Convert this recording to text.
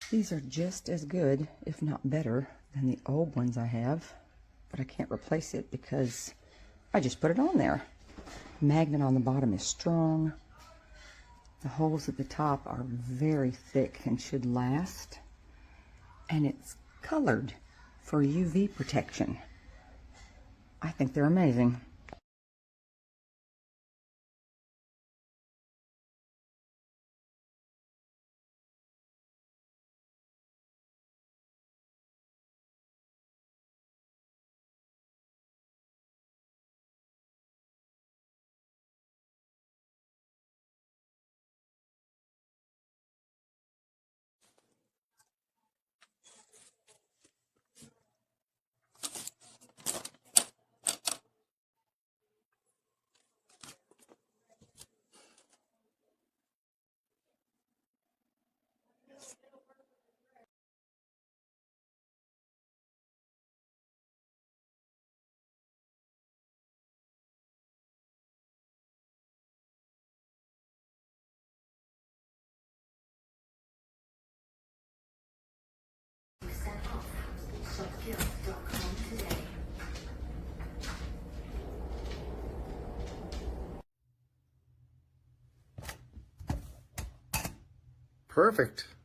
These are just as good, if not better, than the old ones I have, but I can't replace it because I just put it on there. The magnet on the bottom is strong. The holes at the top are very thick and should last. And it's colored for UV protection. I think they're amazing. Perfect.